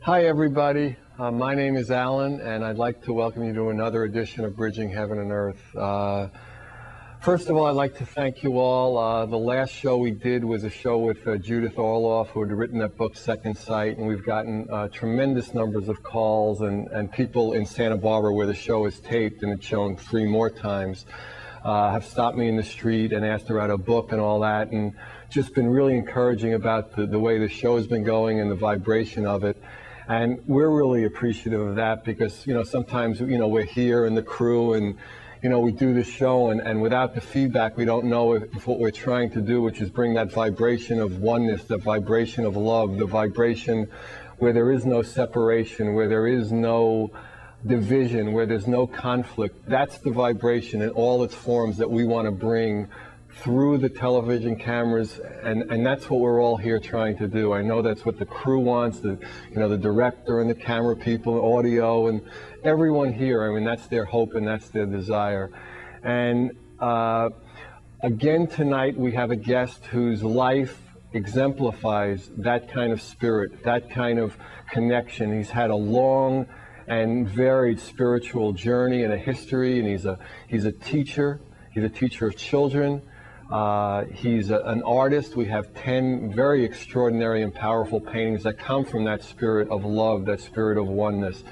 Hi, everybody. My name is Alan, and I'd like to welcome you to another edition of Bridging Heaven and Earth. First of all, I'd like to thank you all. The last show we did was a show with Judith Orloff, who had written that book, Second Sight, and we've gotten tremendous numbers of calls, and people in Santa Barbara, where the show is taped and it's shown 3 more times, have stopped me in the street and asked about a book and all that, and just been really encouraging about the way the show has been going and the vibration of it. And we're really appreciative of that because, sometimes, we're here and the crew and, we do this show and without the feedback, we don't know if what we're trying to do, which is bring that vibration of oneness, the vibration of love, the vibration where there is no separation, where there is no division, where there's no conflict. That's the vibration in all its forms that we want to bring through the television cameras, and that's what we're all here trying to do. I know that's what the crew wants, the director and the camera people, audio, and everyone here. I mean, that's their hope and that's their desire. And again tonight we have a guest whose life exemplifies that kind of spirit, that kind of connection. He's had a long and varied spiritual journey and a history, and he's a teacher. He's a teacher of children. He's an artist. We have 10 very extraordinary and powerful paintings that come from that spirit of love, that spirit of oneness.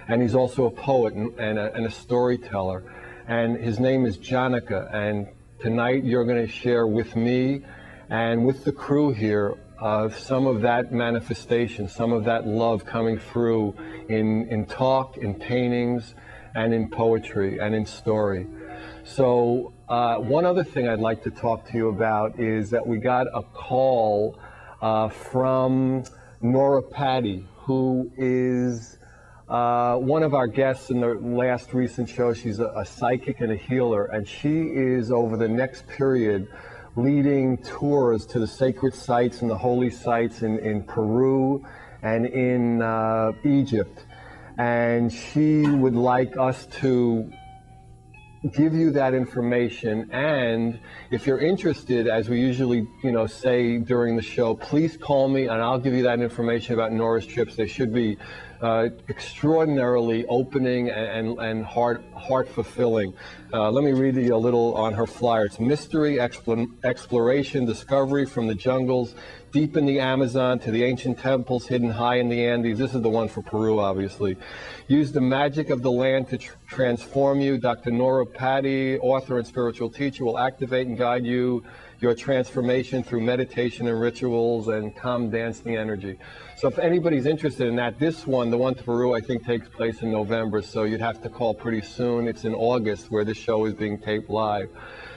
And he's also a poet and a storyteller. And his name is Janaka. And tonight you're going to share with me and with the crew here some of that manifestation, some of that love coming through in talk, in paintings, and in poetry, and in story. So one other thing I'd like to talk to you about is that we got a call from Nora Patty, who is one of our guests in the last recent show. She's a psychic and a healer, and she is, over the next period, leading tours to the sacred sites and the holy sites in Peru and in Egypt. And she would like us to give you that information, and if you're interested, as we usually say during the show, please call me and I'll give you that information about Nora's trips. They should be extraordinarily opening and heart fulfilling. Let me read you a little on her flyer. It's mystery, exploration, discovery from the jungles deep in the Amazon to the ancient temples hidden high in the Andes. This is the one for Peru, obviously. Use the magic of the land to transform you. Dr. Nora Patty, author and spiritual teacher, will activate and guide you, your transformation through meditation and rituals and calm dancing energy. So if anybody's interested in that, this one, the one to Peru, I think takes place in November, so you'd have to call pretty soon. It's in August where this show is being taped live.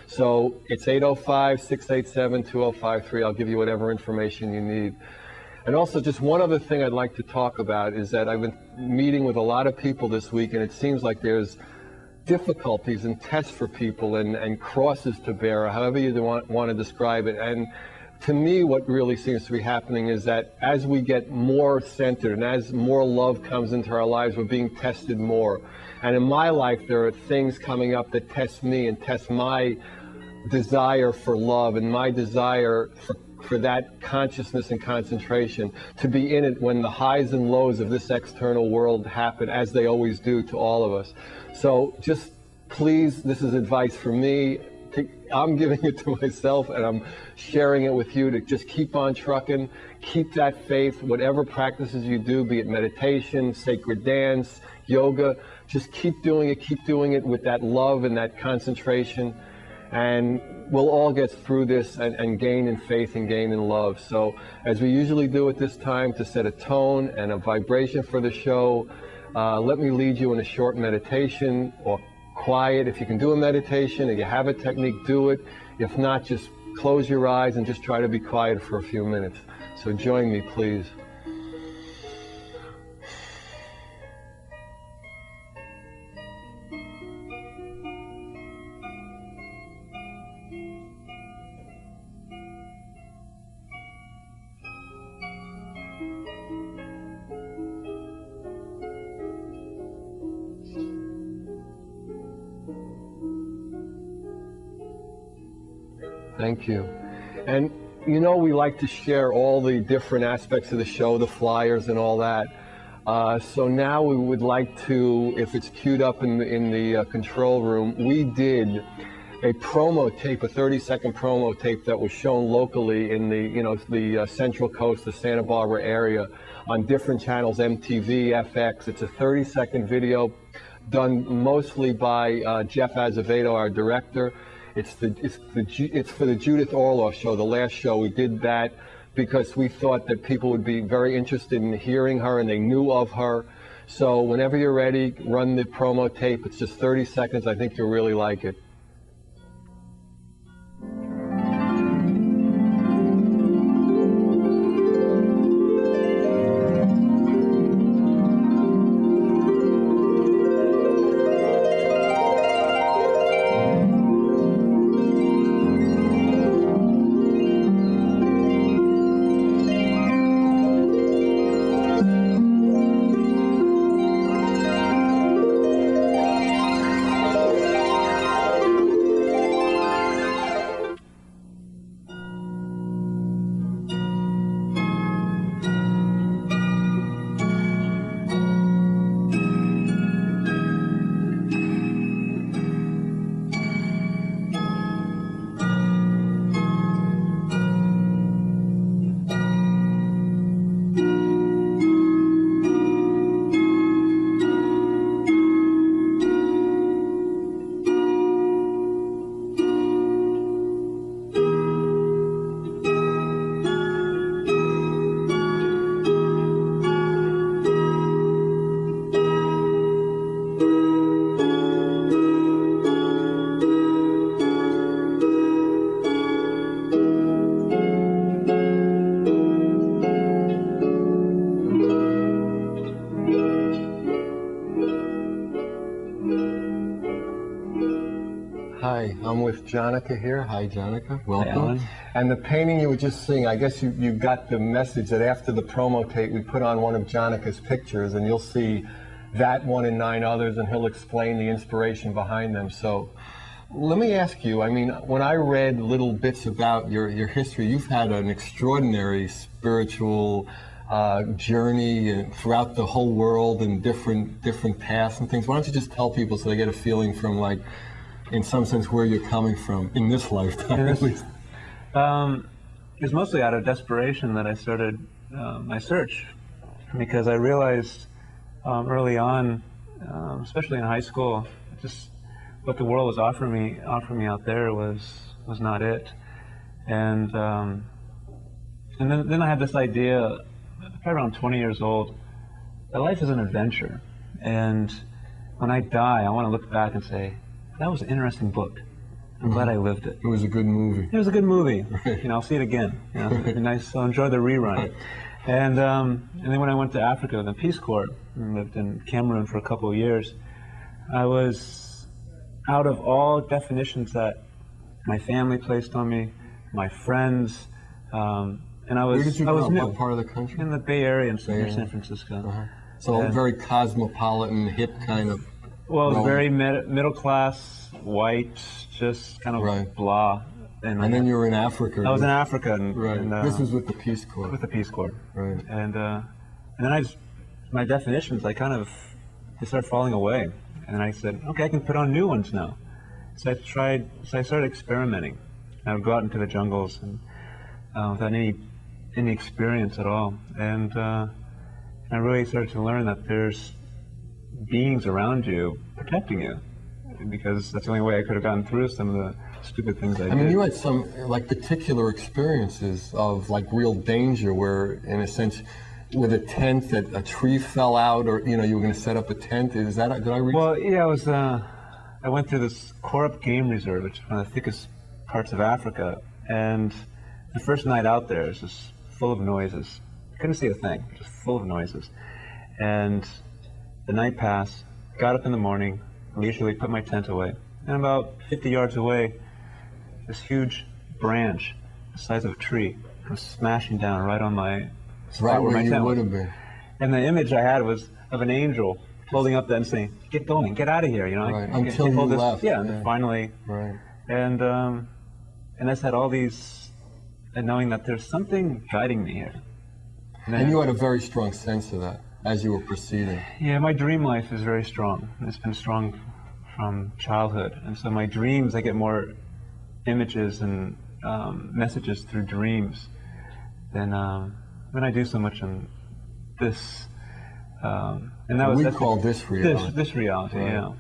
So it's 805-687-2053. I'll give you whatever information you need. And also, just one other thing I'd like to talk about is that I've been meeting with a lot of people this week, and it seems like there's difficulties and tests for people and crosses to bear, or however you want to describe it. And to me, what really seems to be happening is that as we get more centered and as more love comes into our lives, we're being tested more. And in my life, there are things coming up that test me and test my desire for love and my desire for that consciousness and concentration, to be in it when the highs and lows of this external world happen, as they always do to all of us. So just please, this is advice from me. I'm giving it to myself and I'm sharing it with you to just keep on trucking, keep that faith, whatever practices you do, be it meditation, sacred dance, yoga, just keep doing it with that love and that concentration. And we'll all get through this and gain in faith and gain in love. So as we usually do at this time, to set a tone and a vibration for the show, let me lead you in a short meditation, or quiet. If you can do a meditation, if you have a technique, do it. If not, just close your eyes and just try to be quiet for a few minutes. So join me, please. Thank you. And we like to share all the different aspects of the show, the flyers and all that. So now we would like to, if it's queued up in the control room, we did a promo tape, a 30-second promo tape that was shown locally in the Central Coast, the Santa Barbara area, on different channels, MTV, FX. It's a 30-second video done mostly by Jeff Azevedo, our director. It's for the Judith Orloff show, the last show. We did that because we thought that people would be very interested in hearing her and they knew of her. So whenever you're ready, run the promo tape. It's just 30 seconds. I think you'll really like it. Hi, I'm with Janaka here. Hi, Janaka. Welcome. Hi, and the painting you were just seeing, I guess you got the message that after the promo tape, we put on one of Janaka's pictures, and you'll see that one and 9 others, and he'll explain the inspiration behind them. So let me ask you, I mean, when I read little bits about your history, you've had an extraordinary spiritual journey throughout the whole world and different paths and things. Why don't you just tell people so they get a feeling from, like, in some sense, where you're coming from in this lifetime, at least? It was mostly out of desperation that I started my search, because I realized early on, especially in high school, just what the world was offering me out there was not it. And then I had this idea, probably around 20 years old, that life is an adventure, and when I die, I want to look back and say, that was an interesting book. I'm glad I lived it. It was a good movie. It was a good movie. You know, I'll see it again. You know, it'd be nice. I'll enjoy the rerun. And then when I went to Africa in the Peace Corps and lived in Cameroon for a couple of years, I was out of all definitions that my family placed on me, my friends, and I was. Where did you I go? was new. What part of the country? In the Bay Area, in San Francisco. So a very cosmopolitan, hip kind of. Well, it was very middle class, white, just kind of blah. And then you were in Africa. I was in Africa. And this was with the Peace Corps. With the Peace Corps. Right. And then my definitions, they started falling away. And I said, okay, I can put on new ones now. So I started experimenting. I would go out into the jungles and without any experience at all. And I really started to learn that there's beings around you protecting you, because that's the only way I could have gotten through some of the stupid things I did. I mean, you had some particular experiences of real danger, where in a sense, with a tent, that a tree fell out, or you were going to set up a tent. Is that, did I read? Well, yeah, I went through this Korup Game Reserve, which is one of the thickest parts of Africa, and the first night out there is just full of noises. Couldn't see a thing, just full of noises. And the night passed, got up in the morning, leisurely put my tent away, and about 50 yards away, this huge branch, the size of a tree, was smashing down right on my spot where my tent was. And the image I had was of an angel holding up that and saying, "Get going, get out of here," Until you left. Yeah, and finally. Right. And I just had all these, and knowing that there's something guiding me here. And you had a very strong sense of that. as you were proceeding? Yeah, my dream life is very strong. It's been strong from childhood. And so my dreams, I get more images and messages through dreams than I do so much in this. And that was We call this reality. This reality, Right. yeah.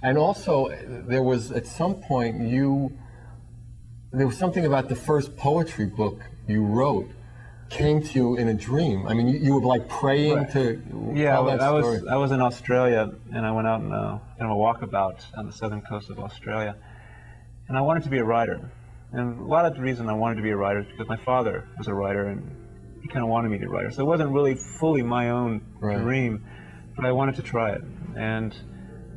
And also, there was, at some point, there was something about the first poetry book you wrote came to you in a dream. I mean, you were like praying Right. to Yeah, tell that story. I was in Australia, and I went out on kind of a walkabout on the southern coast of Australia, and I wanted to be a writer. And a lot of the reason I wanted to be a writer is because my father was a writer, and he kind of wanted me to be a writer. So it wasn't really fully my own Right. dream, but I wanted to try it. And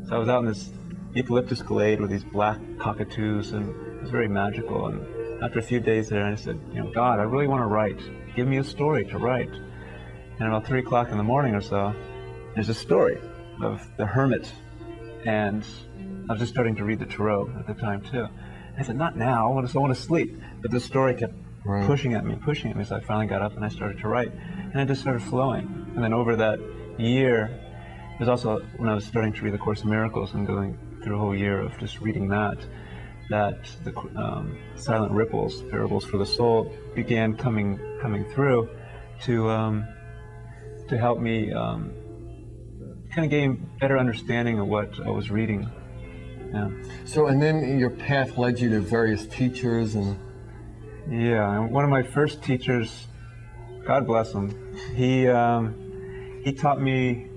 so I was out in this eucalyptus glade with these black cockatoos, and it was very magical. And after a few days there, I said, God, I really want to write. Give me a story to write. And about 3 o'clock in the morning or so, there's a story of the hermit. And I was just starting to read the Tarot at the time too. And I said, not now, I want to sleep. But the story kept Right. pushing at me. So I finally got up and I started to write. And it just started flowing. And then over that year, it was also when I was starting to read the Course in Miracles and going through a whole year of just reading that the silent ripples, parables for the soul, began coming through to help me kind of gain better understanding of what I was reading. Yeah. So, and then your path led you to various teachers and... Yeah, and one of my first teachers, God bless him, he taught me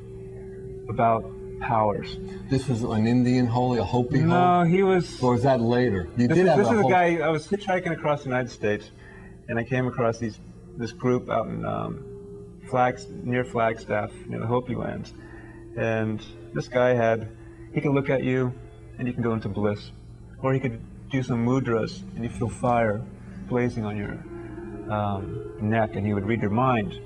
about powers. This was an Indian holy, a Hopi holy? No, he was... Or was that later? This is a guy, I was hitchhiking across the United States, and I came across this group out in near Flagstaff, near the Hopi lands. And this guy he could look at you, and you can go into bliss. Or he could do some mudras, and you feel fire blazing on your neck, and he would read your mind.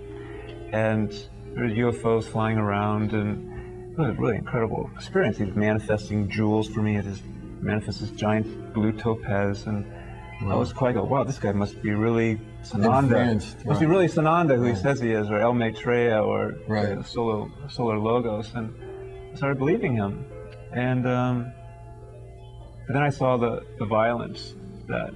And there were UFOs flying around, and it was a really incredible experience. He was manifesting jewels for me. He manifested this giant blue topaz, and I was quite wow, this guy must be really Sananda. Advanced, must be really Sananda, who he says he is, or El Maitreya, or Solar Logos. And I started believing him. And but then I saw the violence that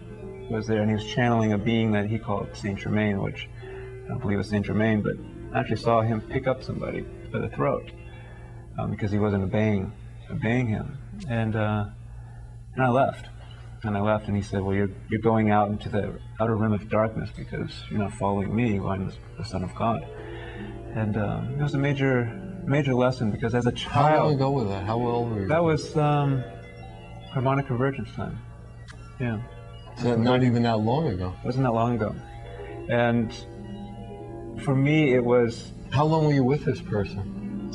was there, and he was channeling a being that he called Saint Germain, which I don't believe was Saint Germain, but I actually saw him pick up somebody by the throat because he wasn't obeying him. And I left. And he said, well, you're going out into the outer rim of darkness because you're not following me, who I'm the Son of God. And it was a major lesson, because as a child... How long ago was that? How old were you? That was harmonic convergence time. Yeah. So not even that long ago. It wasn't that long ago. And for me, it was... How long were you with this person?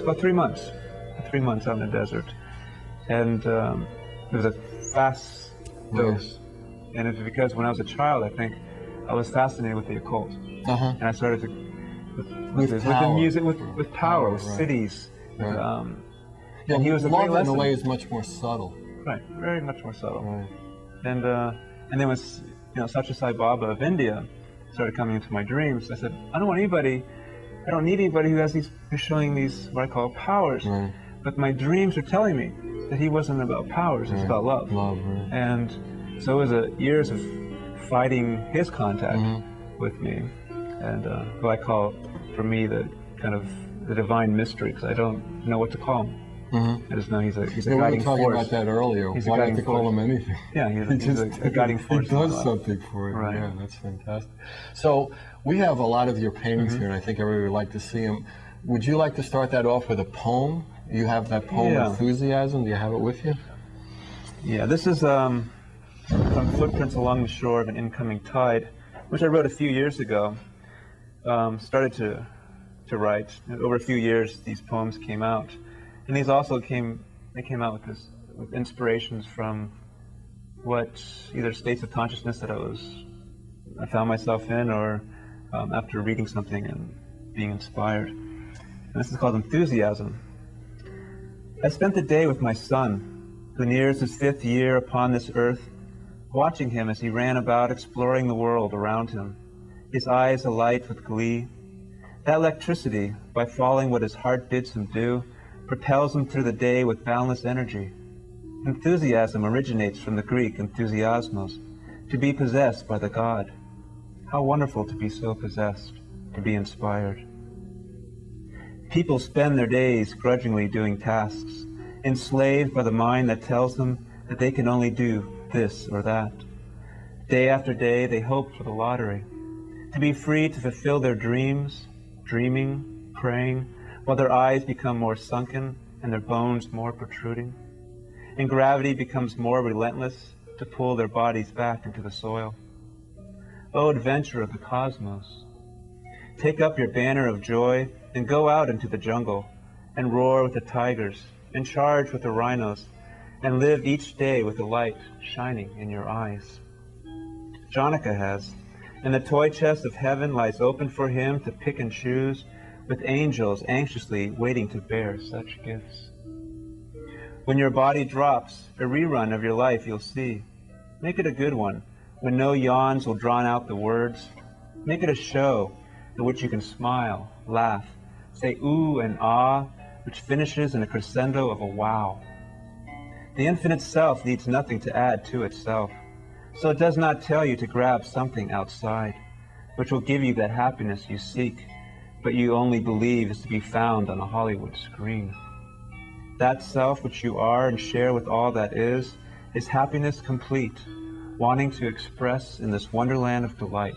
About 3 months. 3 months out in the desert. And it was a fast dose. And it's because when I was a child, I think I was fascinated with the occult. And I started to... With the music, with power, with right. cities. Right. And he was a love great lesson. in a way is much more subtle. Right, very much more subtle. Right. And then when Satya Sai Baba of India started coming into my dreams, I said, I don't need anybody who's showing these what I call powers. Right. But my dreams are telling me that he wasn't about powers, it's about love. Love, right. And so it was years of fighting his contact with me, and what I call, for me, the kind of the divine mystery, because I don't know what to call him. I just know he's a guiding force. We were talking about that earlier. He's a Why guiding have to call force. him anything? Yeah, he's a guiding force. He does something for it. Right. Yeah, that's fantastic. So we have a lot of your paintings here, and I think everybody would like to see them. Would you like to start that off with a poem? You have that poem, Enthusiasm. Do you have it with you? Yeah, this is from Footprints Along the Shore of an Incoming Tide, which I wrote a few years ago. Started to write. Over a few years, these poems came out. And these also came out with inspirations from what either states of consciousness that I found myself in, or after reading something and being inspired. And this is called Enthusiasm. I spent the day with my son, who nears his 5th year upon this earth, watching him as he ran about exploring the world around him, his eyes alight with glee. That electricity, by following what his heart bids him do, propels him through the day with boundless energy. Enthusiasm originates from the Greek enthusiasmos, to be possessed by the God. How wonderful to be so possessed, to be inspired. People spend their days grudgingly doing tasks, enslaved by the mind that tells them that they can only do this or that. Day after day, they hope for the lottery, to be free to fulfill their dreams, dreaming, praying, while their eyes become more sunken and their bones more protruding, and gravity becomes more relentless to pull their bodies back into the soil. O adventurer of the cosmos, take up your banner of joy and go out into the jungle and roar with the tigers and charge with the rhinos and live each day with the light shining in your eyes. Janaka has, and the toy chest of heaven lies open for him to pick and choose, with angels anxiously waiting to bear such gifts. When your body drops, a rerun of your life you'll see. Make it a good one, when no yawns will drown out the words. Make it a show in which you can smile, laugh, say ooh and ah, which finishes in a crescendo of a wow. The infinite self needs nothing to add to itself, so it does not tell you to grab something outside, which will give you that happiness you seek, but you only believe is to be found on a Hollywood screen. That self which you are and share with all that is happiness complete, wanting to express in this wonderland of delight.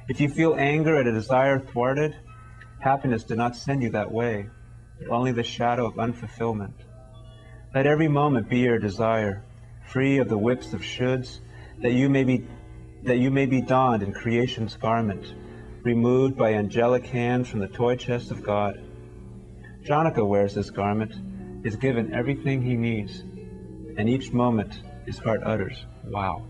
If you feel anger at a desire thwarted, happiness did not send you that way, but only the shadow of unfulfillment. Let every moment be your desire, free of the whips of shoulds, that you may be donned in creation's garment, removed by angelic hands from the toy chest of God. Janaka wears this garment, is given everything he needs, and each moment his heart utters, wow.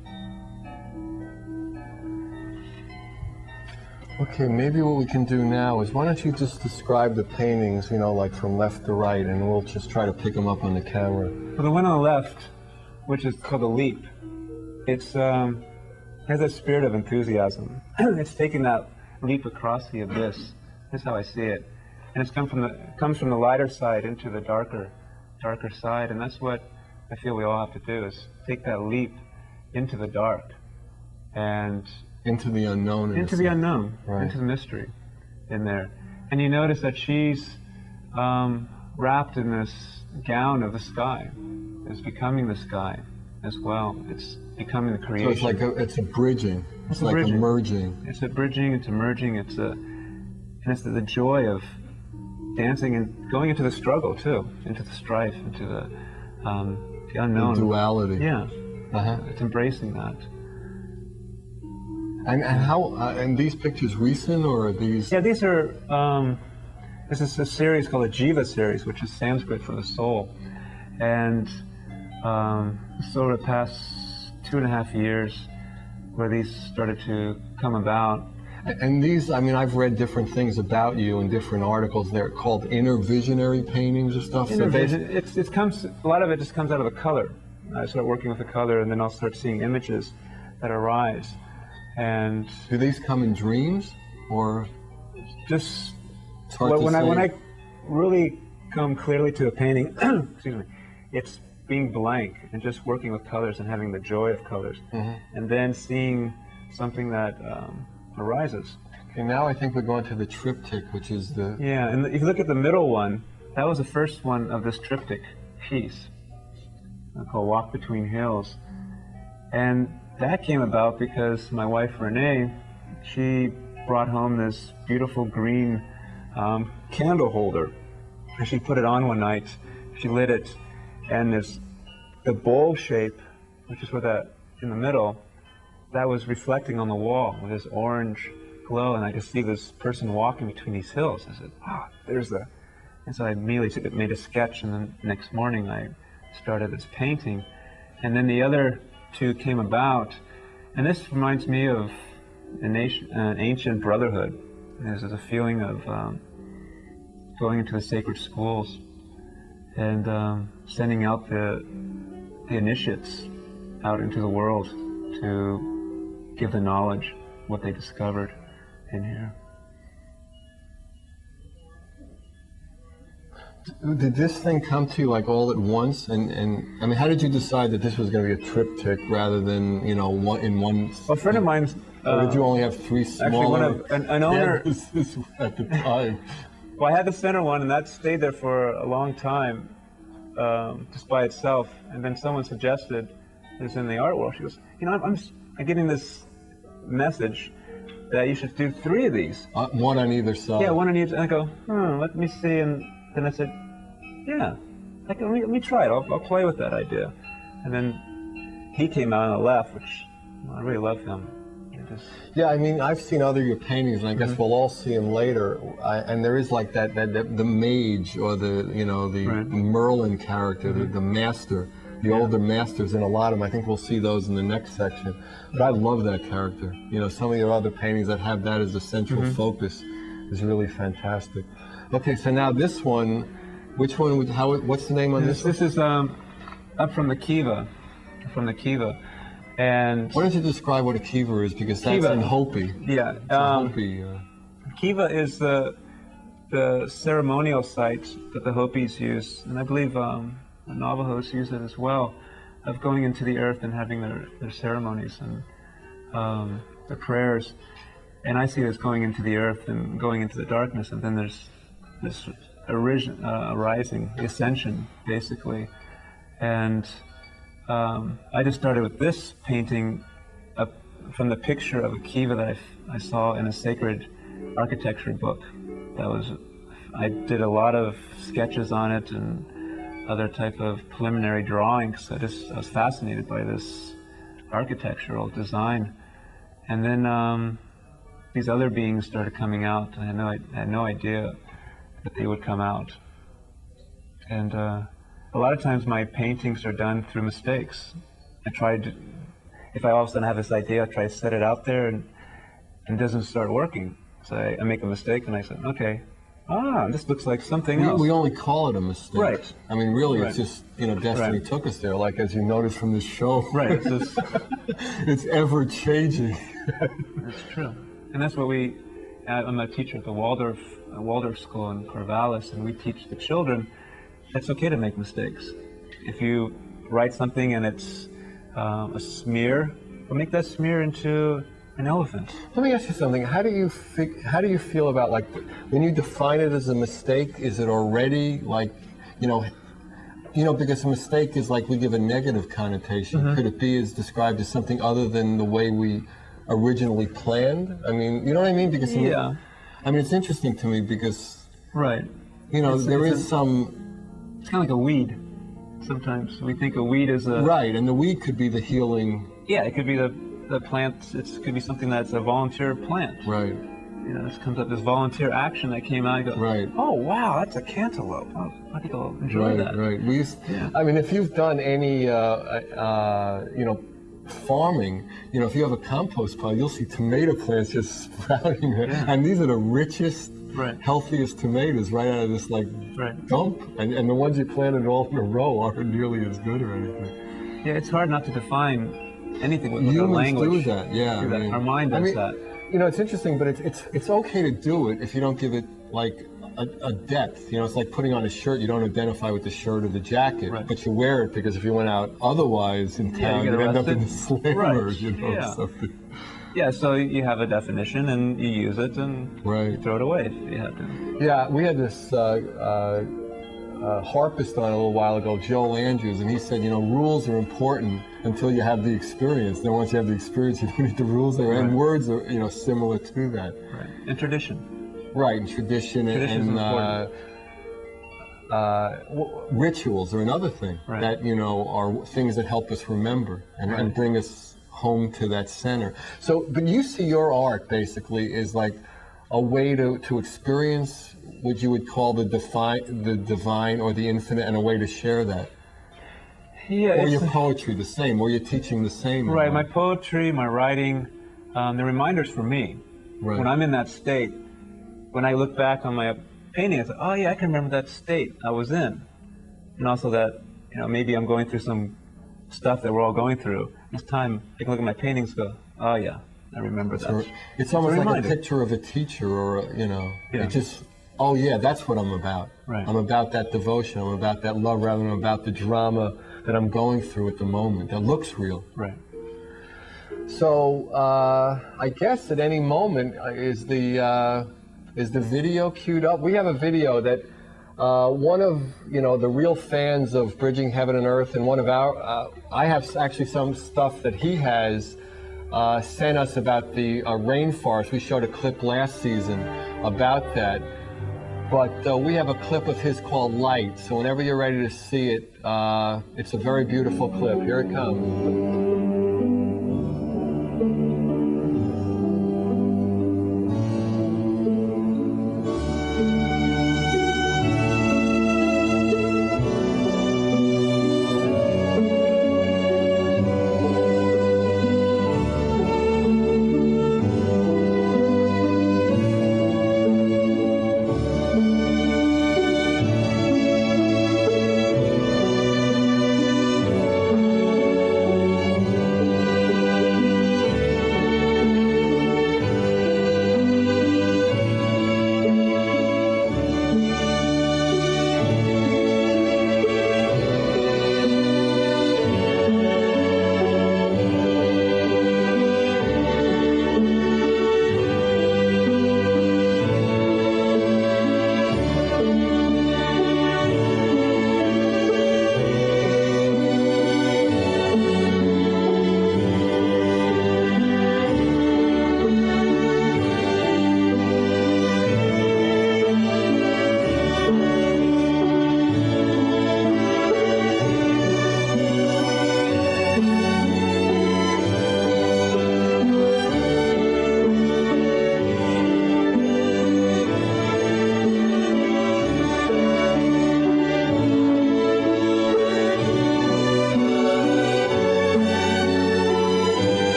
Okay, maybe what we can do now is, why don't you just describe the paintings, like from left to right, and we'll just try to pick them up on the camera. Well, the one on the left, which is called the Leap, it's has a spirit of enthusiasm. It's taking that leap across the abyss. That's how I see it. And it's comes from the lighter side into the darker side, and that's what I feel we all have to do, is take that leap into the dark and into the unknown. Into the unknown, right. Into the mystery in there. And you notice that she's wrapped in this gown of the sky. It's becoming the sky as well. It's becoming the creation. So it's like it's a bridging. It's like bridging. emerging. It's a bridging, it's emerging, it's the joy of dancing and going into the struggle too, into the strife, into the unknown. The duality. Yeah. Uh-huh. It's embracing that. And how, and these pictures recent, or are these? Yeah, these are, this is a series called a Jiva series, which is Sanskrit for the soul. And so over the past 2.5 years, where these started to come about. And these, I've read different things about you in different articles. They're called inner visionary paintings or stuff. Inner vision, it comes, a lot of it just comes out of the color. I start working with the color, and then I'll start seeing images that arise. And do these come in dreams, or just when I really come clearly to a painting? Excuse me. It's being blank and just working with colors and having the joy of colors, and then seeing something that arises. Okay, now I think we're going to the triptych, which is the... Yeah, and if you look at the middle one, that was the first one of this triptych piece, called Walk Between Hills. And that came about because my wife, Renee, she brought home this beautiful green candle holder. And she put it on one night, she lit it, and the bowl shape, which is where that, in the middle, that was reflecting on the wall with this orange glow, and I could see this person walking between these hills. I said, there's the... And so I immediately made a sketch, and then the next morning I started this painting. And then the other two came about, and this reminds me of an ancient brotherhood. There's a feeling of going into the sacred schools and sending out the initiates out into the world to give the knowledge, what they discovered in here. Did this thing come to you like all at once? And I mean, how did you decide that this was going to be a triptych rather than, you know, one? A friend of mine's. Or did you only have three smaller Actually, an owner. canvases at the time? Well, I had the center one, and that stayed there for a long time, just by itself. And then someone suggested, it's in the art world. She goes, you know, I'm getting this message that you should do 3 of these. One on either side. Yeah, one on each. And I go, let me see. And then I said, yeah, let me try it. I'll play with that idea. And then he came out on the left, which I really love him. Yeah, I mean, I've seen other your paintings, and I guess we'll all see them later. And there is like that the mage or the Merlin character, the master, the older masters in a lot of them. I think we'll see those in the next section. But I love that character. You know, some of your other paintings that have that as a central focus is really fantastic. Okay, so now this one, which one? What's the name on this? This is up from the Kiva, And why don't you describe what a kiva is, because that's in Hopi. Yeah, Hopi. Kiva is the ceremonial site that the Hopis use, and I believe the Navajos use it as well, of going into the earth and having their ceremonies and their prayers. And I see it as going into the earth and going into the darkness, and then there's this arising, the ascension, basically. And I just started with this painting from the picture of a kiva that I saw in a sacred architecture book. I did a lot of sketches on it and other type of preliminary drawings. I was fascinated by this architectural design. And then these other beings started coming out. I had no idea that they would come out. And a lot of times my paintings are done through mistakes. If I all of a sudden have this idea, I try to set it out there and it doesn't start working. So I make a mistake and I say, okay, this looks like something else. We only call it a mistake. Right. I mean, really, it's just, destiny took us there, like as you notice from this show. Right. It's, it's ever changing. That's true. And that's what I'm a teacher at the Waldorf School in Corvallis, and we teach the children it's okay to make mistakes. If you write something and it's a smear, we'll make that smear into an elephant. Let me ask you something. How do you feel about, like, when you define it as a mistake? Is it already like, because a mistake is like we give a negative connotation. Could it be described as something other than the way we originally planned? I mean, you know what I mean? Because yeah. I mean, it's interesting to me because right. There is some. It's kind of like a weed. Sometimes we think a weed is a... Right, and the weed could be the healing... Yeah, it could be the plant, it could be something that's a volunteer plant. Right. This comes up, this volunteer action that came out, you go, right. Oh, wow, that's a cantaloupe. Oh, I think I'll enjoy that. Right, I mean, if you've done any, farming, if you have a compost pile, you'll see tomato plants just sprouting. Yeah. And these are the richest... Right. healthiest tomatoes right out of this dump, and the ones you planted all in a row aren't nearly as good or anything. Yeah, it's hard not to define anything with Humans our language. do that, yeah. Our mind does that. It's interesting, but it's okay to do it if you don't give it like a depth. It's like putting on a shirt. You don't identify with the shirt or the jacket, but you wear it because if you went out otherwise in town, you'd end up in the slammer, something. Yeah, so you have a definition and you use it and you throw it away if you have to. Yeah, we had this harpist on a little while ago, Joel Andrews, and he said, rules are important until you have the experience. Then once you have the experience, you don't need the rules there. And words are, similar to that. Right, and tradition. Right, and tradition and rituals are another thing that, are things that help us remember and bring us home to that center. So, but you see your art basically is like a way to experience what you would call the divine or the infinite, and a way to share that. Yeah. Or your poetry the same, or you're teaching the same. Right, my poetry, my writing, they're reminders for me. Right. When I'm in that state, when I look back on my painting, I say, oh yeah, I can remember that state I was in. And also that, maybe I'm going through some stuff that we're all going through. This time, I can look at my paintings and go, oh yeah, I remember that. It's almost like a picture of a teacher, or, it just Oh yeah, that's what I'm about. Right. I'm about that devotion. I'm about that love rather than about the drama that I'm going through at the moment that looks real. Right. So I guess at any moment is the video queued up? We have a video that one of the real fans of Bridging Heaven and Earth, and one of our I have actually some stuff that he has sent us about the rainforest. We showed a clip last season about that. But we have a clip of his called Light. So whenever you're ready to see it, it's a very beautiful clip. Here it comes.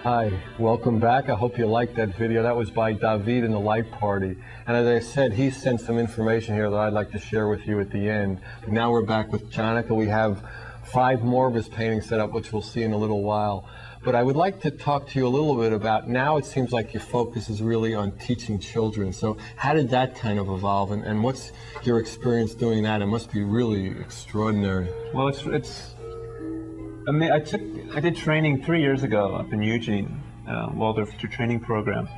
Hi, welcome back. I hope you liked that video. That was by David and the Light Party. And as I said, he sent some information here that I'd like to share with you at the end. But now we're back with Janaka. We have 5 more of his paintings set up, which we'll see in a little while. But I would like to talk to you a little bit about, now it seems like your focus is really on teaching children. So how did that kind of evolve, and what's your experience doing that? It must be really extraordinary. Well, I mean, I did training 3 years ago up in Eugene, Waldorf training program,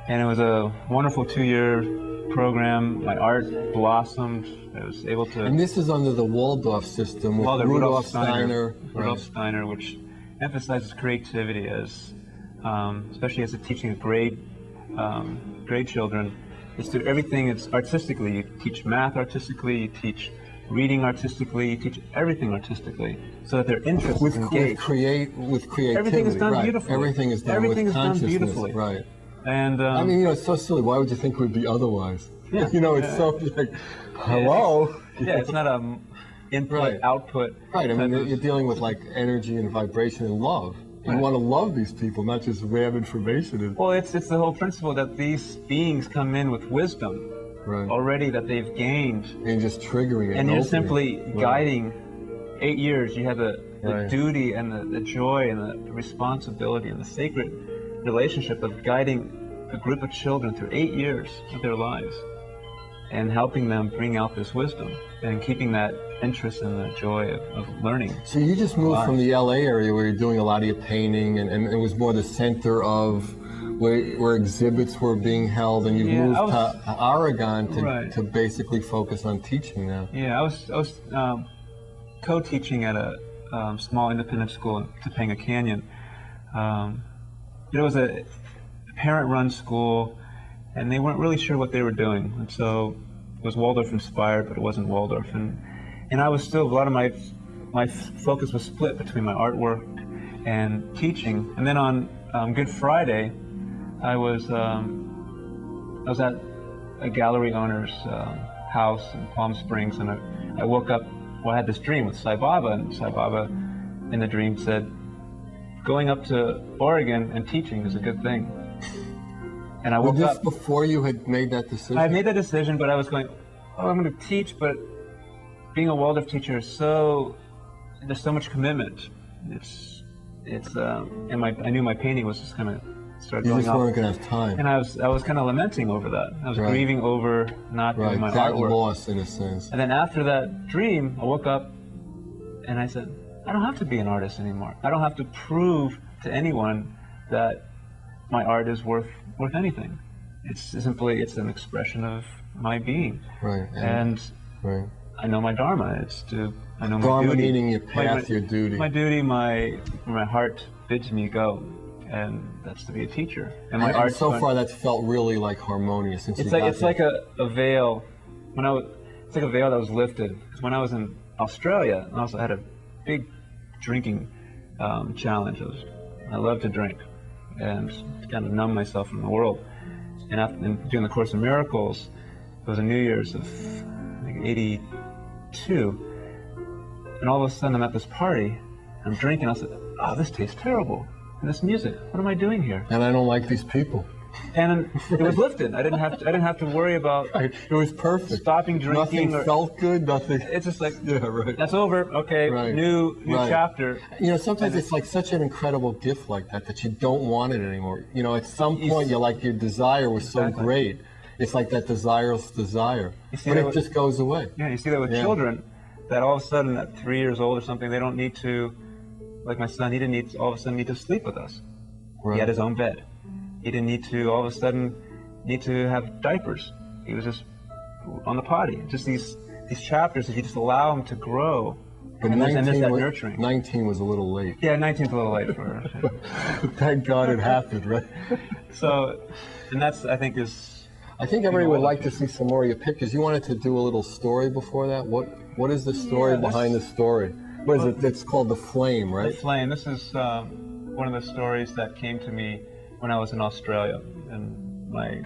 and it was a wonderful 2-year program. My art blossomed. I was able to. And this is under the Waldorf system with Rudolf Steiner. Rudolf Steiner, which emphasizes creativity as, especially as a teaching of grade children. It's to everything. It's artistically. You teach math artistically. You teach reading artistically. You teach everything artistically, so that their interest is engaged. With creativity. Everything is done right. beautifully. Everything is done with consciousness. Beautifully. Right. And I mean, it's so silly. Why would you think it would be otherwise? Yeah. It's so like, hello. Yeah, it's not a input, Right. output. Right. I mean, you're dealing with like energy and vibration and love. You want to love these people, not just ram information. Well, it's the whole principle that these beings come in with wisdom already that they've gained. And just triggering it. And you're opening. simply guiding 8 years. You have the Right. duty and the joy and the responsibility and the sacred relationship of guiding a group of children through 8 years of their lives and helping them bring out this wisdom and keeping that interest and the joy of learning. So you just moved from the LA area where you're doing a lot of your painting, and it was more the center of where exhibits were being held, and you've Yeah, moved I was- to Oregon Right. to basically focus on teaching now. Yeah, I was co-teaching at a small independent school in Topanga Canyon. It was a parent-run school, and they weren't really sure what they were doing, and so it was Waldorf inspired, but it wasn't Waldorf, and I was still, a lot of my focus was split between my artwork and teaching. And then on Good Friday, I was at a gallery owner's house in Palm Springs, and I woke up. Well, I had this dream with Sai Baba, and Sai Baba in the dream said, "Going up to Oregon and teaching is a good thing." And I Was woke this up. before you had made that decision? I made that decision, but I was going, "Oh, I'm going to teach," but being a Waldorf teacher is there's so much commitment. I knew my painting was just going to start You going just off. weren't going to have time. And I was kind of lamenting over that. I was Right. grieving over not doing Right, my that artwork. loss in a sense. And then after that dream, I woke up and I said, I don't have to be an artist anymore. I don't have to prove to anyone that my art is worth anything. It's an expression of my being. Right. And right. I know my dharma. I know my Dharma duty. meaning your path, your duty. My duty, where my heart bids me go, and that's to be a teacher. And my And art. so far, that's felt really like harmonious. Since It's you like got it's there. like a veil. It's like a veil that was lifted. Because when I was in Australia, I also had a big drinking challenge. I love to drink and to kind of numb myself from the world. And during the Course of Miracles, it was a New Year's of I think '82, and all of a sudden I'm at this party, I'm drinking. I said, "Oh, this tastes terrible. And this music, what am I doing here?" And I don't like these people. And it was lifted. I didn't have to worry about Right. It was perfect. stopping drinking. Nothing felt good. Nothing. It's just like, Yeah, right. that's over. Okay, Right. new Right. chapter. You know, sometimes it's like such an incredible gift like that you don't want it anymore. You know, at some point you're like, your desire was so Exactly. great. It's like that desireless desire. You see But that it with- just goes away. Yeah, you see that with Yeah. children, that all of a sudden at 3 years old or something, they don't need to, like my son, he didn't need all of a sudden need to sleep with us. Right. He had his own bed. He didn't need to all of a sudden need to have diapers. He was just on the potty. Just these chapters, if you just allow him to grow, But and there's 19 that was, nurturing. 19 was a little late. Yeah, 19's a little late for her. Thank God it happened, right? So, and that's, I think, is... I think everybody would like to see some more of your pictures. You wanted to do a little story before that? What is the story Yeah, behind the story? What is it? It's called The Flame, The right? Flame. This is one of the stories that came to me when I was in Australia, and I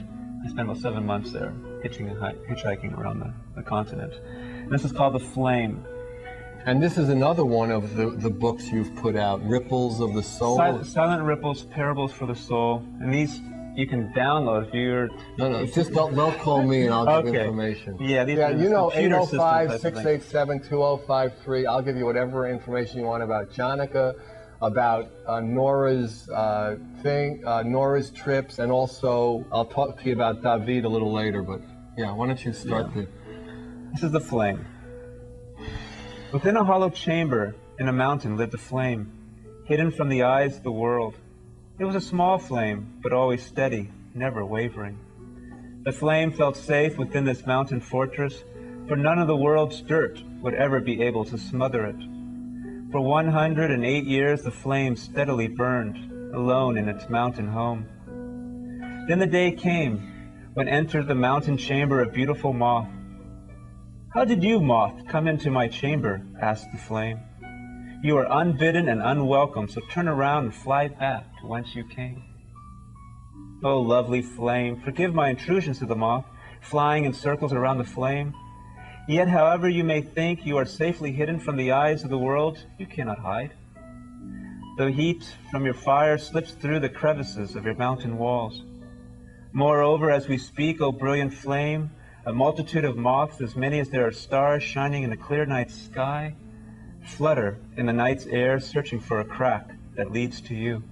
spent about 7 months there, hitchhiking around the continent. And this is called The Flame. And this is another one of the books you've put out, Ripples of the Soul. Silent Ripples, Parables for the Soul. And these you can download if you're... No, just they'll call me and I'll give Okay. information. Yeah, these Yeah, are you know, computer system type of thing. 805-687-2053. I'll give you whatever information you want about Janaka, about Nora's Nora's trips, and also I'll talk to you about David a little later. But yeah, why don't you start the... This is The Flame. Within a hollow chamber in a mountain lived a flame, hidden from the eyes of the world. It was a small flame, but always steady, never wavering. The flame felt safe within this mountain fortress, for none of the world's dirt would ever be able to smother it. For 108 years the flame steadily burned, alone in its mountain home. Then the day came, when entered the mountain chamber a beautiful moth. "How did you, moth, come into my chamber?" asked the flame. "You are unbidden and unwelcome, so turn around and fly back to whence you came." "Oh, lovely flame, forgive my intrusion," said the moth, flying in circles around the flame. "Yet however you may think you are safely hidden from the eyes of the world, you cannot hide. The heat from your fire slips through the crevices of your mountain walls. Moreover, as we speak, O brilliant flame, a multitude of moths, as many as there are stars shining in a clear night sky, flutter in the night's air, searching for a crack that leads to you."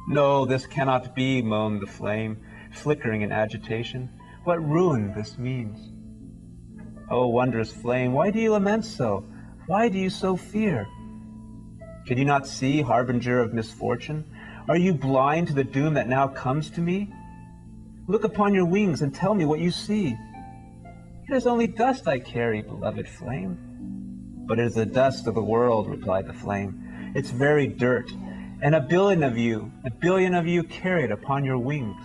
"No, this cannot be," moaned the flame, flickering in agitation. "What ruin this means." "Oh, wondrous flame, why do you lament so? Why do you so fear? Can you not see, harbinger of misfortune? Are you blind to the doom that now comes to me? Look upon your wings and tell me what you see. It is only dust I carry, beloved flame. But it is the dust of the world, replied the flame. It's very dirt, and a billion of you carry it upon your wings.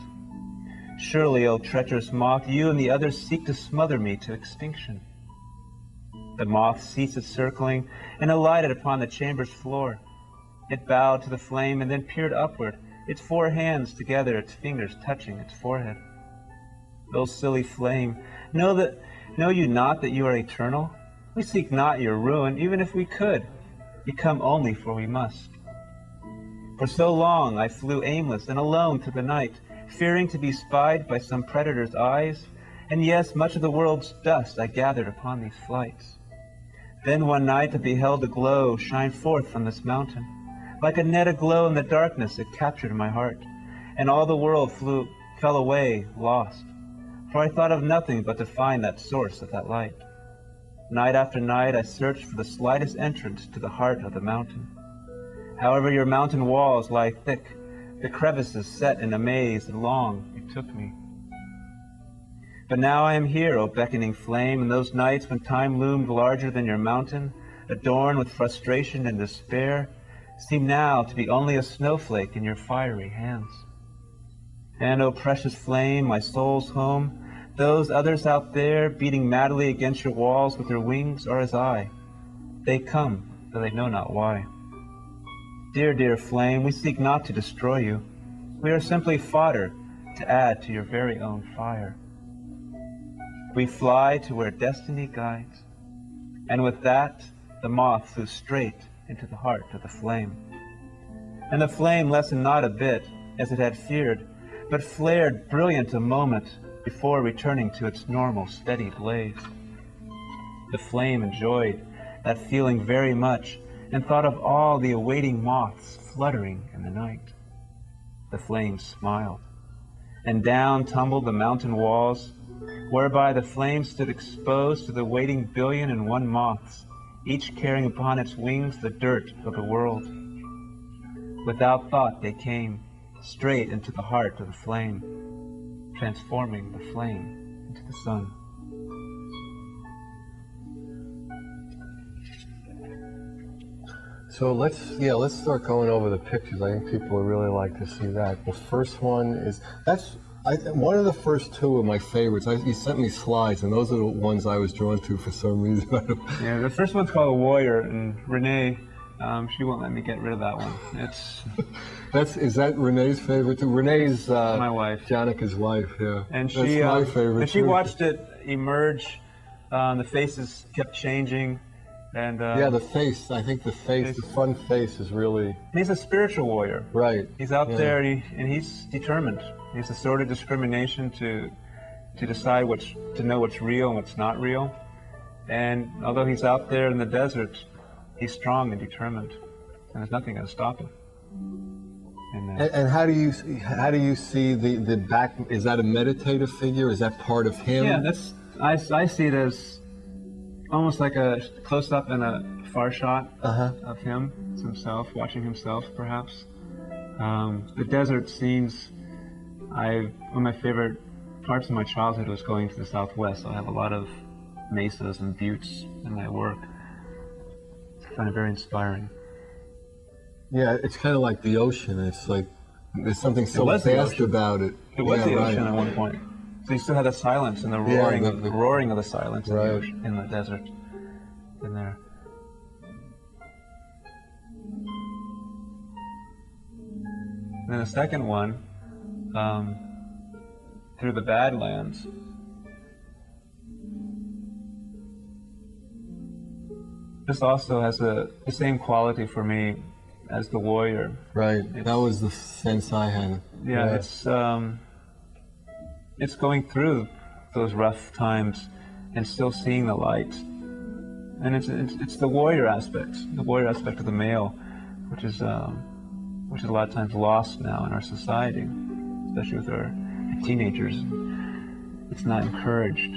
Surely, O treacherous moth, you and the others seek to smother me to extinction. The moth ceased its circling and alighted upon the chamber's floor. It bowed to the flame and then peered upward, its 4 hands together, its fingers touching its forehead. O silly flame, know you not that you are eternal? We seek not your ruin, even if we could. We come only for we must. For so long I flew aimless and alone through the night, fearing to be spied by some predator's eyes, and yes, much of the world's dust I gathered upon these flights. Then one night I beheld a glow shine forth from this mountain. Like a net aglow in the darkness, it captured my heart, and all the world fell away, lost. For I thought of nothing but to find that source of that light. Night after night I searched for the slightest entrance to the heart of the mountain. However, your mountain walls lie thick, the crevices set in a maze, and long it took me. But now I am here, O beckoning flame, in those nights when time loomed larger than your mountain, adorned with frustration and despair, seem now to be only a snowflake in your fiery hands. And, O precious flame, my soul's home, those others out there beating madly against your walls with their wings are as I. They come, though they know not why. Dear, dear flame, we seek not to destroy you. We are simply fodder to add to your very own fire. We fly to where destiny guides. And with that, the moth flew straight into the heart of the flame. And the flame lessened not a bit, as it had feared, but flared brilliant a moment before returning to its normal steady blaze. The flame enjoyed that feeling very much, and thought of all the awaiting moths fluttering in the night. The flame smiled, and down tumbled the mountain walls, whereby the flame stood exposed to the waiting 1,000,001 moths, each carrying upon its wings the dirt of the world. Without thought they came, straight into the heart of the flame, transforming the flame into the sun. So let's start going over the pictures. I think people would really like to see that. The first one is, one of the first 2 of my favorites. You sent me slides, and those are the ones I was drawn to for some reason. Yeah, the first one's called Warrior, and Renee, she won't let me get rid of that one. Is that Renee's favorite too? Renee's my wife, Janaka's wife. Yeah, and that's my favorite. And she too. watched it emerge. The faces kept changing, and yeah, the face. I think the front face is really. He's a spiritual warrior. Right. He's out there, and he's determined. He's the sort of discrimination to decide to know what's real and what's not real. And although he's out there in the desert, he's strong and determined, and there's nothing going to stop him. And how do you see the back? Is that a meditative figure? Is that part of him? Yeah, I see it as almost like a close up and a far shot of him, himself, watching himself, perhaps. The desert scenes. One of my favorite parts of my childhood was going to the Southwest. So I have a lot of mesas and buttes in my work. I find it very inspiring. Yeah, it's kind of like the ocean. It's like there's something so vast about it. It was the ocean at one point. So you still had the silence and the roaring, the roaring of the silence in the ocean, in the desert, in there. And then the second one, through the Badlands. This also has the same quality for me as the warrior. Right. That was the sense I had. Yeah, it's going through those rough times and still seeing the light. And it's the warrior aspect of the male, which is a lot of times lost now in our society, especially with our teenagers. It's not encouraged.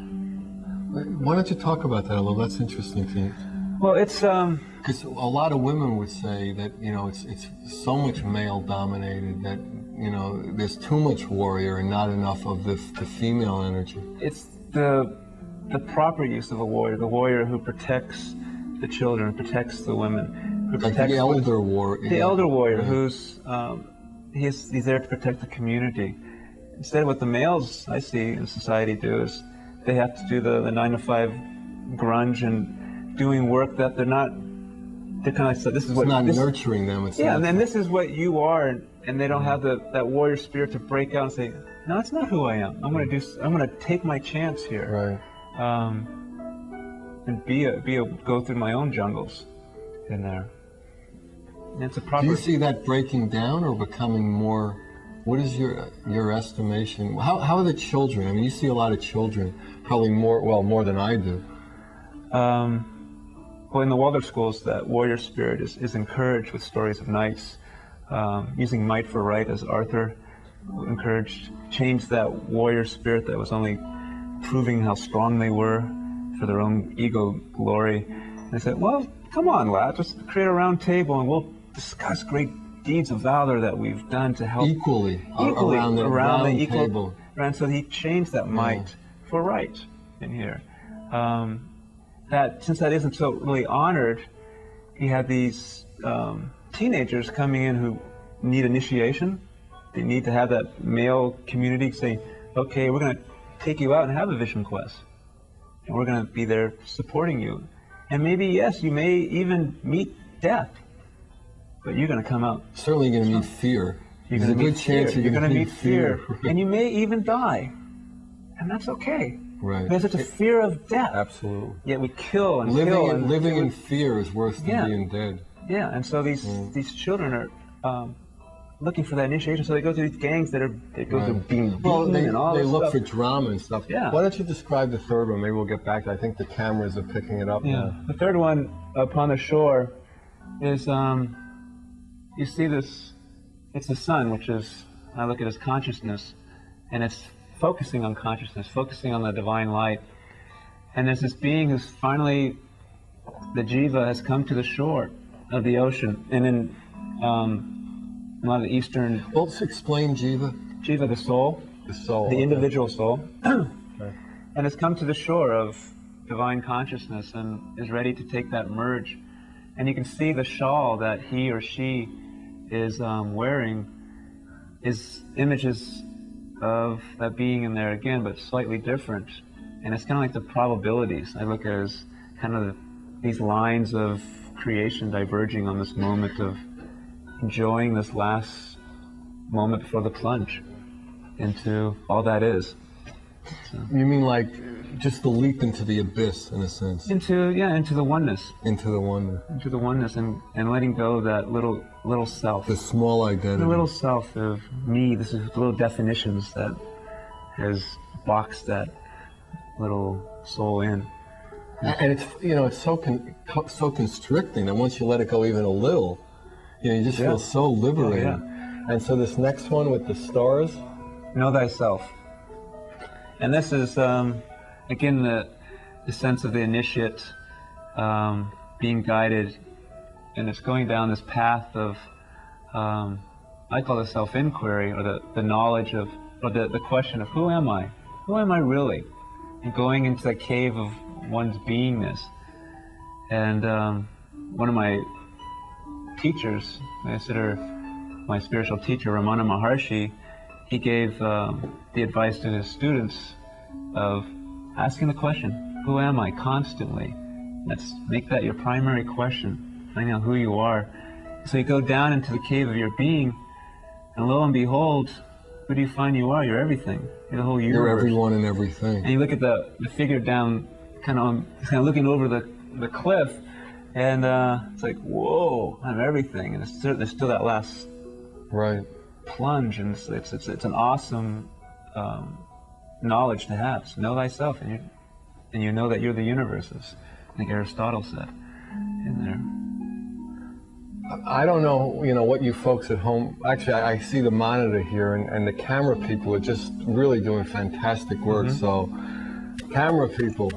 Why don't you talk about that a little? That's interesting to me. Well, it's Because a lot of women would say that, you know, it's so much male dominated that, you know, there's too much warrior and not enough of the female energy. it's the proper use of a warrior, the warrior who protects the children, protects the women, who Like protects the elder warrior. the elder warrior, Right. who's he's there to protect the community. Instead, what the males I see in society do is they have to do the 9 to 5 grunge and doing work that they're not. They're kind of like, so this is It's what not this, nurturing them. It's yeah, not, and then this is what you are, and they don't have that warrior spirit to break out and say, no, that's not who I am. I'm gonna take my chance here. right. And go through my own jungles in there. And it's a proper. Do you see that breaking down or becoming more? What is your estimation? How are the children? I mean, you see a lot of children, probably more than I do. Well, in the Waldorf schools, that warrior spirit is encouraged with stories of knights, using might for right, as Arthur encouraged, changed that warrior spirit that was only proving how strong they were for their own ego glory. And they said, well, come on, lads, let's create a round table and we'll discuss great deeds of valor that we've done to help Equally around the round table. Right, so he changed that might for right in here. That since that isn't so really honored, he had these teenagers coming in who need initiation. They need to have that male community say, okay, we're going to take you out and have a vision quest. And we're going to be there supporting you. And maybe, yes, you may even meet death, but you're going to come out. Certainly going to meet fear. There's a good chance you're going to meet fear. And you may even die. And that's okay. Right. There's such a fear of death. Absolutely. Yet we kill and living kill. in, And living in fear is worse than Yeah. being dead. Yeah, and so these children are looking for that initiation, so they go to these gangs that go through being beaten they and all they this look stuff. for drama and stuff. Yeah. Why don't you describe the third one? Maybe we'll get back to it. I think the cameras are picking it up Yeah. now. The third one, upon the shore, is you see this. It's the sun, which is, I look at as consciousness, and it's focusing on consciousness, focusing on the divine light. And there's this being who's finally, the jiva has come to the shore of the ocean, and in a lot of the Eastern Well, let's explain Jiva. jiva, the soul, The soul. the individual soul, Okay. and has come to the shore of divine consciousness and is ready to take that merge. And you can see the shawl that he or she is wearing is images of that being in there again, but slightly different. And it's kind of like the probabilities. I look at it as kind of these lines of creation diverging on this moment of enjoying this last moment before the plunge into all that is. So, You mean like just the leap into the abyss, in a sense, into the oneness, into the wonder, and letting go of that little self, the small identity. the little self of me. This is little definitions that has boxed that little soul in. And it's it's so constricting that once you let it go even a little, you just feel so liberated. And so this next one with the stars. Know thyself. And this is, again, the sense of the initiate being guided, and it's going down this path of, I call it self-inquiry, or the knowledge of, or the question of who am I? Who am I really? And going into that cave of one's beingness. And one of my teachers, I consider my spiritual teacher, Ramana Maharshi, he gave the advice to his students of asking the question, who am I, constantly. Let's make that your primary question, finding out who you are. So you go down into the cave of your being, and lo and behold, who do you find you are? You're everything. You're the whole universe. You're everyone and everything. And you look at the figure down, kind of looking over the cliff, and it's like, whoa, I'm everything. And there's still that last Right. plunge, and it's an awesome knowledge to have. So know thyself, and you know that you're the universe, as I think Aristotle said in there. I don't know, what you folks at home, actually, I see the monitor here, and the camera people are just really doing fantastic work. So, camera people,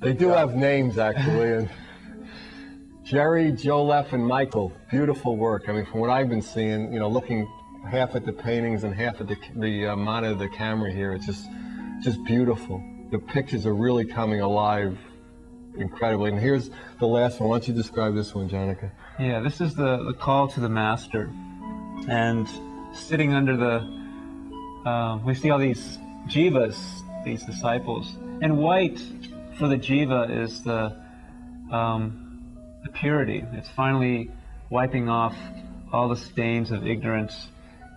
they do have names, actually, and Jerry, Jolef, and Michael, beautiful work. I mean, from what I've been seeing, looking half at the paintings and half at the monitor of the camera here, it's just beautiful. The pictures are really coming alive incredibly. And here's the last one. Why don't you describe this one, Janaka? Yeah, this is the call to the master. And sitting under we see all these jivas, these disciples. And white for the jiva is the purity. It's finally wiping off all the stains of ignorance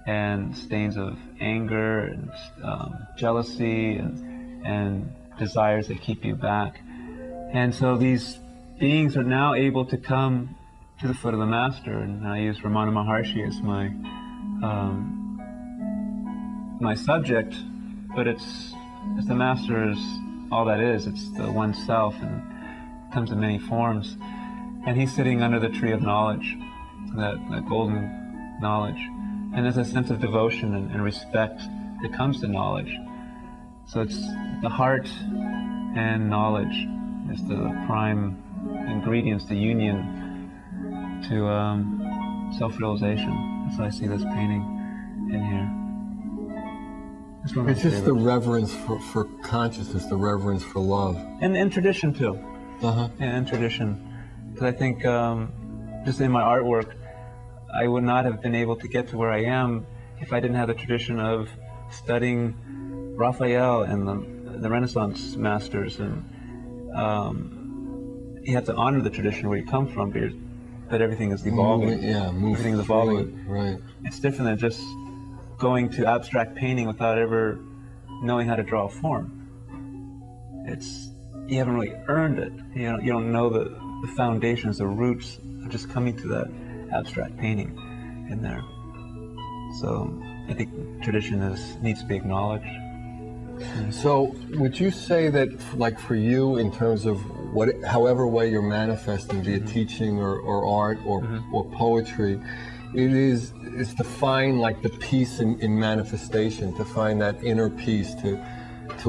and stains of anger and jealousy and desires that keep you back. And so these beings are now able to come to the foot of the master, and I use Ramana Maharshi as my subject, but it's the master is all that is. It's the one self, and it comes in many forms. And he's sitting under the tree of knowledge, that golden knowledge. And there's a sense of devotion and respect that comes to knowledge. So it's the heart and knowledge is the prime ingredients, the union to self-realization. So I see this painting in here. It's just the reverence for consciousness, the reverence for love. And tradition too. Uh-huh. And tradition. Because I think just in my artwork, I would not have been able to get to where I am if I didn't have the tradition of studying Raphael and the Renaissance masters. And you have to honor the tradition where you come from, because that everything is evolving. Everything is evolving. Right. It's different than just going to abstract painting without ever knowing how to draw a form. You haven't really earned it. You don't know the foundations, the roots of just coming to that abstract painting in there. So I think tradition needs to be acknowledged. So would you say that, like for you, in terms of however way you're manifesting, be it teaching or art or poetry, it's to find like the peace in manifestation, to find that inner peace, to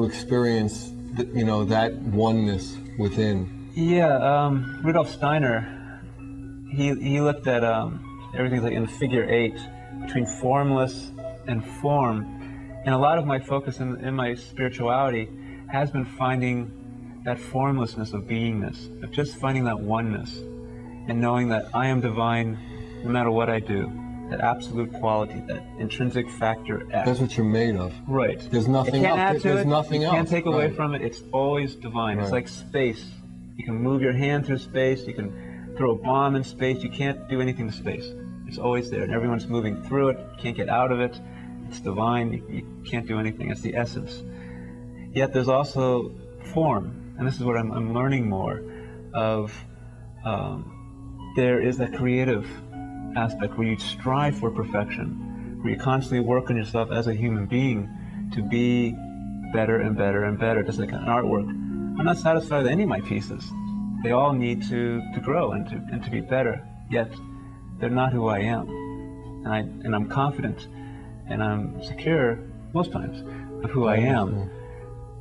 experience that oneness within? Yeah, Rudolf Steiner, he looked at everything like in figure 8, between formless and form. And a lot of my focus in my spirituality has been finding that formlessness of beingness, of just finding that oneness and knowing that I am divine no matter what I do. That absolute quality, that intrinsic factor X. That's what you're made of. Right. There's nothing else. There's nothing else. You can't take away from it. It's always divine. Right. It's like space. You can move your hand through space. You can throw a bomb in space. You can't do anything to space. It's always there, and everyone's moving through it. You can't get out of it. It's divine. You can't do anything. It's the essence. Yet there's also form, and this is what I'm learning more of. There is a creative aspect where you strive for perfection, where you constantly work on yourself as a human being to be better and better and better, just like an artwork. I'm not satisfied with any of my pieces. They all need to grow and to be better, yet they're not who I am. And I'm confident and I'm secure most times of who I am,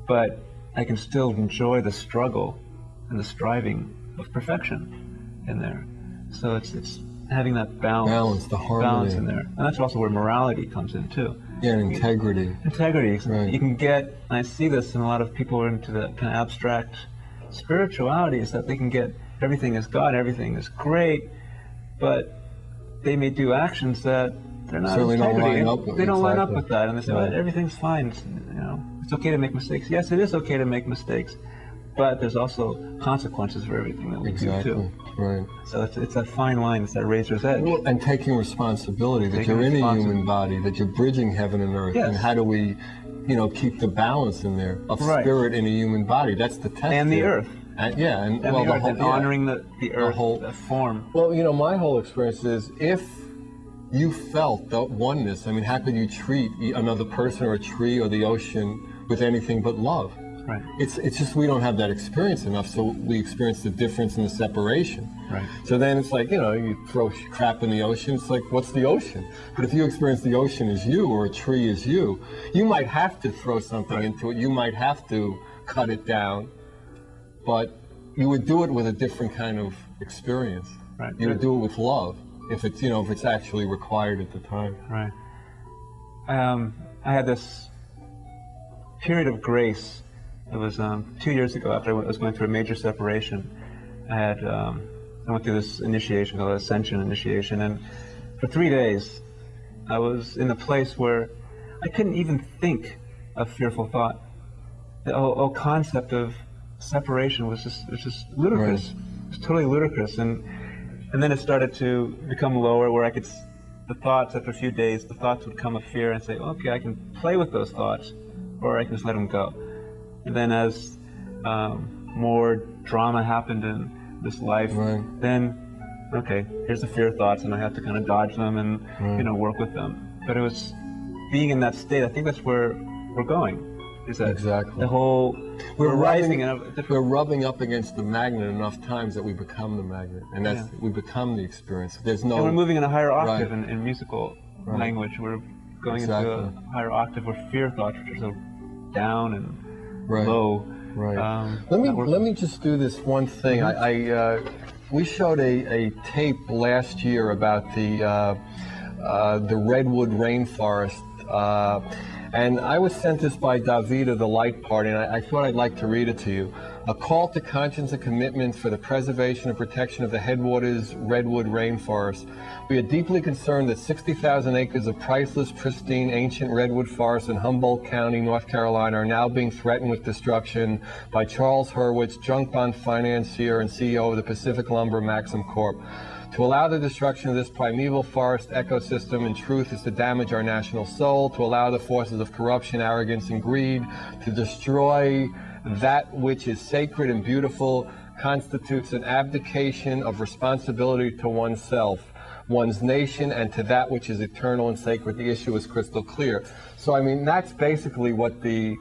but I can still enjoy the struggle and the striving of perfection in there. So it's having that balance, the harmony in there. And that's also where morality comes in too. Yeah, and integrity. Right. You can get, and I see this in a lot of people who are into the kind of abstract spirituality, is that they can get everything is God, everything is great, but they may do actions that they're not certainly integrity. Don't line up with, they don't exactly. line up with that, and they say, well, everything's fine. It's okay to make mistakes. Yes, it is okay to make mistakes, but there's also consequences for everything that we do too. Right. So it's that fine line, it's that razor's edge. Well, and taking responsibility that you're in a human body, that you're bridging heaven and earth, and how do we, keep the balance in there of spirit in a human body? That's the test. And the earth. And the earth, and honoring the earth, the form. Well, my whole experience is if you felt the oneness, I mean, how could you treat another person or a tree or the ocean with anything but love? Right. It's just we don't have that experience enough, so we experience the difference and the separation. Right. So then it's like, you throw crap in the ocean, it's like, what's the ocean? But if you experience the ocean as you, or a tree as you might have to throw something into it, you might have to cut it down, but you would do it with a different kind of experience. Right. You know, do it with love. If it's, you know, if it's actually required at the time. Right. I had this period of grace. It was 2 years ago after I was going through a major separation. I went through this initiation called Ascension initiation, and for 3 days I was in a place where I couldn't even think of fearful thought. The whole concept of separation was just ludicrous. Right. It was totally ludicrous, and then it started to become lower, where I could, the thoughts after a few days, the thoughts would come of fear, and say, okay, I can play with those thoughts, or I can just let them go. And then as more drama happened in this life, Right. then okay, here's the fear thoughts, and I have to kind of dodge them and Right. you know, work with them. But it was being in that state. I think that's where we're going. Is that Exactly. the whole We're rising in We're rubbing up against the magnet enough times that we become the magnet, and that's we become the experience. There's no. and we're moving in a higher octave Right. in musical Right. language. We're going Exactly. into a higher octave where fear thoughts, which are so down and Right. low. Right. Let Let me just do this one thing. We showed a tape last year about the redwood rainforest, and I was sent this by Davida, the Light Party, and I thought I'd like to read it to you. A call to conscience and commitment for the preservation and protection of the headwaters redwood rainforest. We are deeply concerned that 60,000 acres of priceless, pristine, ancient redwood forests in Humboldt County, North Carolina, are now being threatened with destruction by Charles Hurwitz, junk bond financier and CEO of the Pacific Lumber Maxim Corp. To allow the destruction of this primeval forest ecosystem, in truth, is to damage our national soul, to allow the forces of corruption, arrogance, and greed to destroy that which is sacred and beautiful, constitutes an abdication of responsibility to oneself, one's nation, and to that which is eternal and sacred. The issue is crystal clear. So, I mean, that's basically what the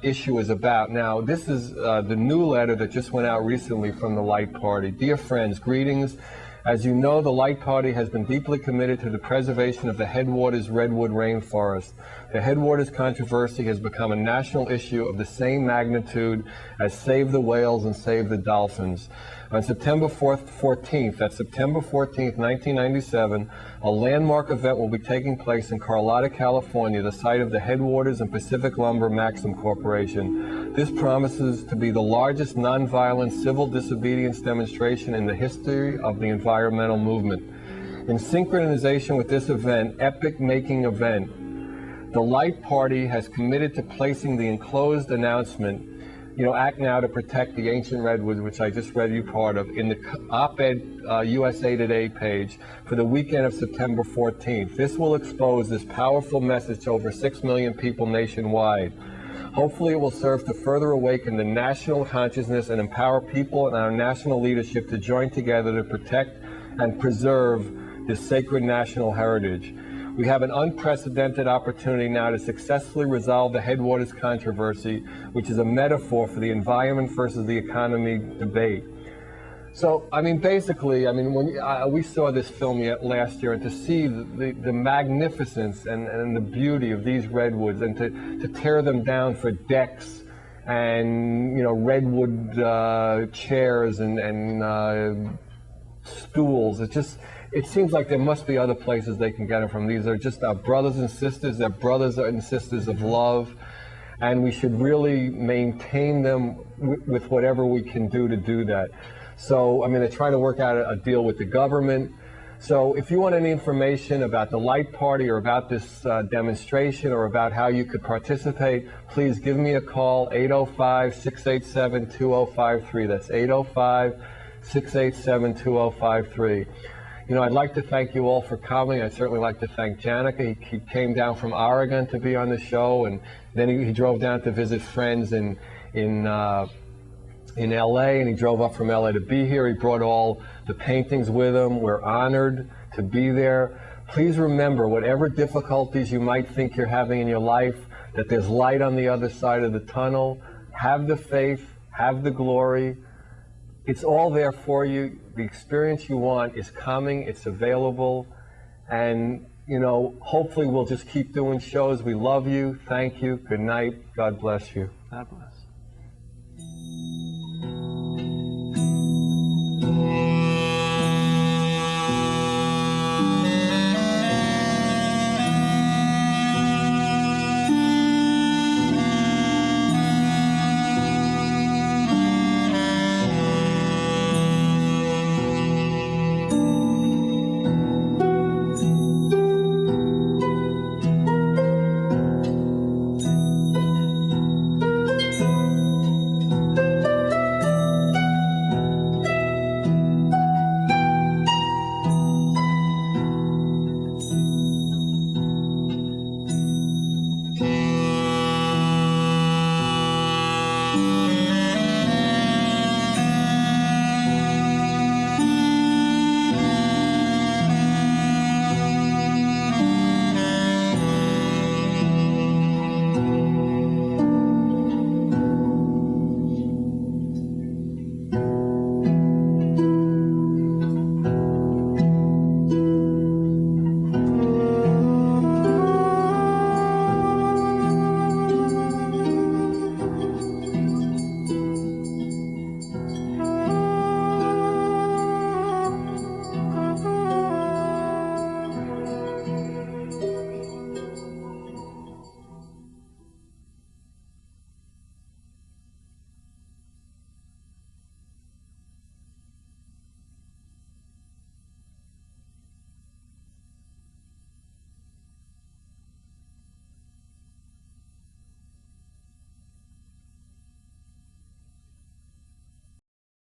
issue is about. Now, this is the new letter that just went out recently from the Light Party. Dear friends, greetings. As you know, the Light Party has been deeply committed to the preservation of the Headwaters redwood rainforest. The Headwaters controversy has become a national issue of the same magnitude as Save the Whales and Save the Dolphins. On September 14th, that's September 14th, 1997, a landmark event will be taking place in Carlotta, California, the site of the Headwaters and Pacific Lumber Maxim Corporation. This promises to be the largest nonviolent civil disobedience demonstration in the history of the environmental movement. In synchronization with this event, epic-making event, the Light Party has committed to placing the enclosed announcement, Act Now to Protect the Ancient Redwoods, which I just read you part of, in the op-ed USA Today page for the weekend of September 14th. This will expose this powerful message to over 6 million people nationwide. Hopefully it will serve to further awaken the national consciousness and empower people and our national leadership to join together to protect and preserve this sacred national heritage. We have an unprecedented opportunity now to successfully resolve the Headwaters controversy, which is a metaphor for the environment versus the economy debate. So, I mean, basically, when we saw this film last year, and to see the magnificence and the beauty of these redwoods, and to tear them down for decks and, redwood chairs and stools, it seems like there must be other places they can get them from. These are just our brothers and sisters. They're brothers and sisters of love, and we should really maintain them with whatever we can do to do that. So, they're trying to work out a deal with the government. So if you want any information about the Light Party or about this demonstration or about how you could participate, please give me a call, 805-687-2053. That's 805-687-2053. I'd like to thank you all for coming. I'd certainly like to thank Janaka. He came down from Oregon to be on the show, and then he drove down to visit friends in LA, and he drove up from LA to be here. He brought all the paintings with him. We're honored to be there. Please remember, whatever difficulties you might think you're having in your life, that there's light on the other side of the tunnel. Have the faith, have the glory. It's all there for you. The experience you want is coming, it's available, and, hopefully we'll just keep doing shows. We love you. Thank you. Good night. God bless you. God bless. you.